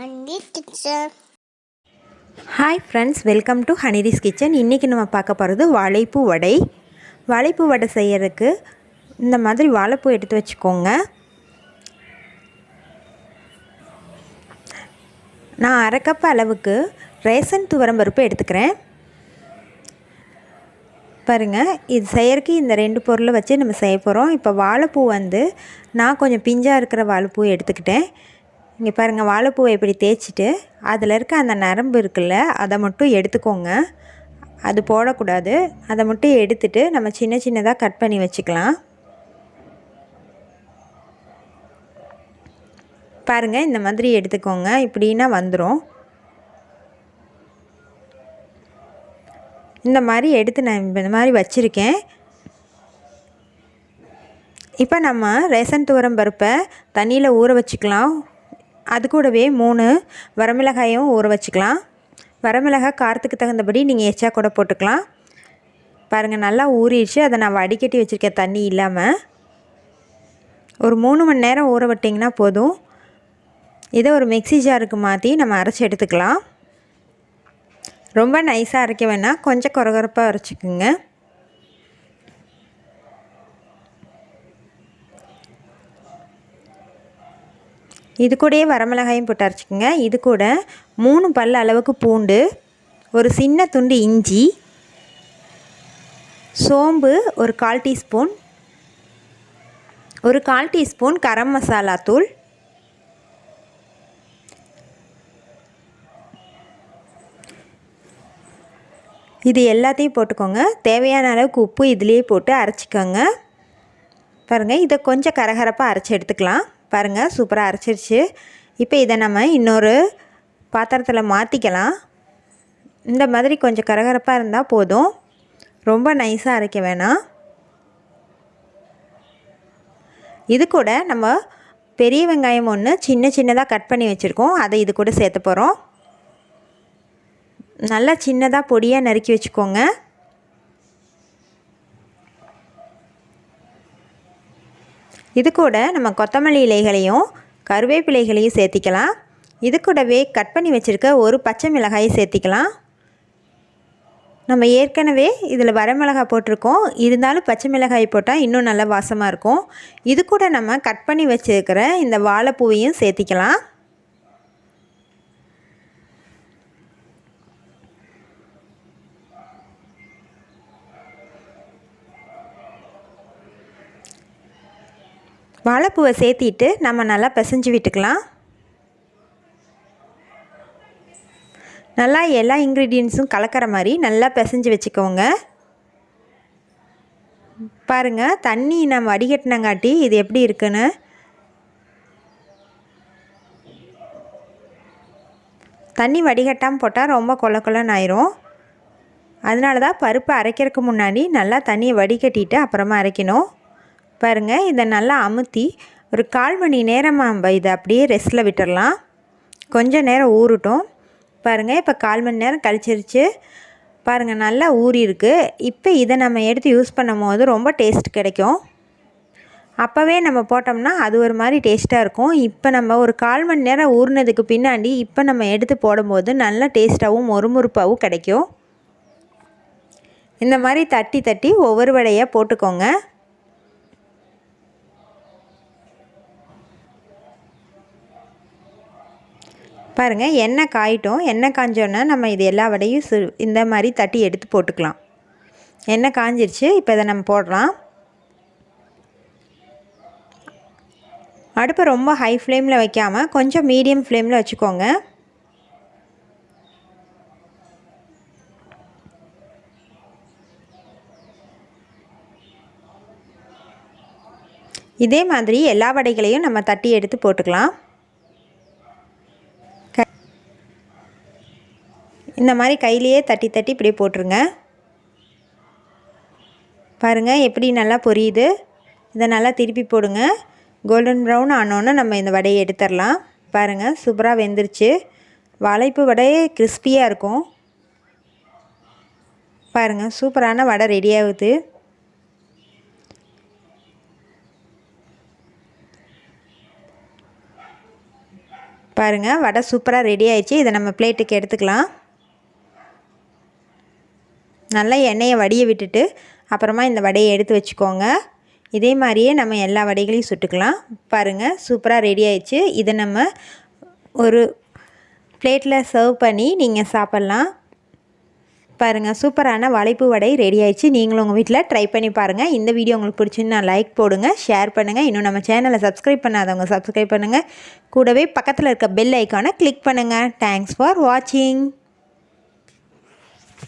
Haniris kitchen. Hi friends, welcome to Haniris kitchen. இன்றைக்கி நம்ம பார்க்க போகிறது வாழைப்பூ வடை. வாழைப்பூ வடை செய்கிறதுக்கு இந்த மாதிரி வாழைப்பூ எடுத்து வச்சுக்கோங்க. நான் அரை கப் அளவுக்கு ரேசன் துவரம்பருப்பு எடுத்துக்கிறேன். பாருங்கள், இது செய்யறதுக்கு இந்த 2 பொருளை வச்சு நம்ம செய்ய போகிறோம். இப்போ வாழைப்பூ நான் கொஞ்சம் பிஞ்சாக இருக்கிற வாழைப்பூ எடுத்துக்கிட்டேன். இங்கே பாருங்கள், வாழைப்பூவை இப்படி தேய்ச்சிட்டு அதில் இருக்க அந்த நரம்பு இருக்குல்ல, அதை மட்டும் எடுத்துக்கோங்க. அது போடக்கூடாது. அதை மட்டும் எடுத்துட்டு நம்ம சின்ன சின்னதாக கட் பண்ணி வச்சுக்கலாம். பாருங்கள், இந்த மாதிரி எடுத்துக்கோங்க. இப்படின்னா வந்துடும். இந்த மாதிரி எடுத்து நான் இந்த மாதிரி வச்சுருக்கேன். இப்போ நம்ம ரேசன் துவரம் பருப்பை தண்ணியில் ஊற வச்சுக்கலாம். அது கூடவே 3 வரமிளகாயும் ஊற வச்சுக்கலாம். வரமிளகாய் காரத்துக்கு தகுந்தபடி நீங்கள் எச்சா கூட போட்டுக்கலாம். பாருங்கள், நல்லா ஊறிடுச்சு. அதை நான் வடிகட்டி வச்சுருக்கேன் தண்ணி இல்லாமல். ஒரு 3 மணி நேரம் ஊற விட்டிங்கன்னா போதும். இதை ஒரு மிக்ஸி ஜாருக்கு மாற்றி நம்ம அரைச்சி எடுத்துக்கலாம். ரொம்ப நைஸாக அரைக்க வேணாம், கொஞ்சம் கொரகொரப்பாக அரைச்சிக்குங்க. இது கூடயே வரமிளகாயும் போட்டு அரைச்சிக்கோங்க. இது கூட 3 பல் அளவுக்கு பூண்டு, ஒரு சின்ன துண்டு இஞ்சி, சோம்பு ஒரு 1/4 டீஸ்பூன், ஒரு 1/4 டீஸ்பூன் கரம் மசாலா தூள், இது எல்லாத்தையும் போட்டுக்கோங்க. தேவையான அளவுக்கு உப்பு இதிலேயே போட்டு அரைச்சிக்கோங்க. பாருங்கள், இதை கொஞ்சம் கரகரப்பாக அரைச்சி எடுத்துக்கலாம். பாருங்கள், சூப்பராக அரைச்சிருச்சு. இப்போ இதை நம்ம இன்னொரு பாத்திரத்தில் மாற்றிக்கலாம். இந்த மாதிரி கொஞ்சம் கரகரப்பாக இருந்தால் போதும், ரொம்ப நைஸாக அரைக்க வேணாம். இது கூட நம்ம பெரிய வெங்காயம் 1 சின்ன சின்னதாக கட் பண்ணி வச்சுருக்கோம். அதை இது கூட சேர்த்து போகிறோம். நல்லா சின்னதாக பொடியாக நறுக்கி வச்சுக்கோங்க. இது கூட நம்ம கொத்தமல்லி இலைகளையும் கருவேப்பிலைகளையும் சேர்த்திக்கலாம். இது கூடவே கட் பண்ணி வச்சுருக்க ஒரு பச்சை மிளகாயை சேர்த்திக்கலாம். நம்ம ஏற்கனவே இதில் வரமிளகாய் போட்டிருக்கோம், இருந்தாலும் பச்சை மிளகாய் போட்டால் இன்னும் நல்லா வாசமாக இருக்கும். இது கூட நம்ம கட் பண்ணி வச்சுருக்கிற இந்த வாழைப்பூவையும் சேர்த்திக்கலாம். வாழைப்பூவை சேர்த்திட்டு நம்ம நல்லா பிசைஞ்சு விட்டுக்கலாம். நல்லா எல்லா இன்க்ரீடியன்ஸும் கலக்கிற மாதிரி நல்லா பிசைஞ்சு வச்சுக்கோங்க. பாருங்கள், தண்ணி நம்ம வடிகட்டினங்காட்டி இது எப்படி இருக்குன்னு. தண்ணி வடிகட்டாமல் போட்டால் ரொம்ப கொல கொலன்னு ஆயிரும். அதனால தான் பருப்பை அரைக்கிறதுக்கு முன்னாடி நல்லா தண்ணியை வடிகட்டிட்டு அப்புறமா அரைக்கணும். பாருங்கள், இதை நல்லா அமுத்தி ஒரு 1/4 மணி நேரம் நம்ம இதை அப்படியே ரெஸ்ட்டில் விட்டுடலாம். கொஞ்சம் நேரம் ஊறட்டும். பாருங்கள், இப்போ 1/4 மணி நேரம் கழிச்சிருச்சு. பாருங்கள், நல்லா ஊறி இருக்குது. இப்போ இதை நம்ம எடுத்து யூஸ் பண்ணும் போது ரொம்ப டேஸ்ட் கிடைக்கும். அப்போவே நம்ம போட்டோம்னா அது ஒரு மாதிரி டேஸ்ட்டாக இருக்கும். இப்போ நம்ம ஒரு 1/4 மணி நேரம் ஊறினதுக்கு பின்னாடி இப்போ நம்ம எடுத்து போடும்போது நல்லா டேஸ்ட்டாகவும் மொறுமொறுப்பாகவும் கிடைக்கும். இந்த மாதிரி தட்டி தட்டி ஒவ்வொரு வடையாக போட்டுக்கோங்க. பாருங்கள், எண்ணெய் காயிட்டும். எண்ணெய் காஞ்சோன்னா நம்ம இது எல்லா வடையும் இந்த மாதிரி தட்டி எடுத்து போட்டுக்கலாம். எண்ணெய் காஞ்சிருச்சு. இப்போ இதை நம்ம போடலாம். அடுப்பை ரொம்ப ஹை ஃப்ளேமில் வைக்காமல் கொஞ்சம் மீடியம் ஃப்ளேமில் வச்சுக்கோங்க. இதே மாதிரி எல்லா வடைகளையும் நம்ம தட்டி எடுத்து போட்டுக்கலாம். இந்த மாதிரி கையிலேயே தட்டி தட்டி இப்படியே போட்டுருங்க. பாருங்கள், எப்படி நல்லா பொரியுது. இதை நல்லா திருப்பி போடுங்க. கோல்டன் ப்ரௌன் ஆனோன்னு நம்ம இந்த வடையை எடுத்துடலாம். பாருங்கள், சூப்பராக வெந்துருச்சு. வாழைப்பூ வடையே கிறிஸ்பியாக இருக்கும். பாருங்கள், சூப்பரான வடை ரெடி ஆகுது. பாருங்கள் வடை சூப்பராக ரெடி ஆயிடுச்சு. இதை நம்ம பிளேட்டுக்கு எடுத்துக்கலாம். நல்லா எண்ணெயை வடிய விட்டுட்டு அப்புறமா இந்த வடையை எடுத்து வச்சுக்கோங்க. இதே மாதிரியே நம்ம எல்லா வடைகளையும் சுட்டுக்கலாம். பாருங்கள் சூப்பராக ரெடி ஆயிடுச்சு. இதை நம்ம ஒரு பிளேட்டில் சர்வ் பண்ணி நீங்கள் சாப்பிட்லாம். பாருங்கள் சூப்பரான வாழைப்பூ வடை ரெடி ஆயிடுச்சு. நீங்களும் உங்கள் வீட்டில் ட்ரை பண்ணி பாருங்கள். இந்த வீடியோ உங்களுக்கு பிடிச்சிருந்தா லைக் போடுங்க, ஷேர் பண்ணுங்கள். இன்னும் நம்ம சேனலை சப்ஸ்கிரைப் பண்ணாதவங்க சப்ஸ்கிரைப் பண்ணுங்கள். கூடவே பக்கத்தில் இருக்க பெல் ஐக்கானை கிளிக் பண்ணுங்கள். தேங்க்ஸ் ஃபார் வாட்சிங்.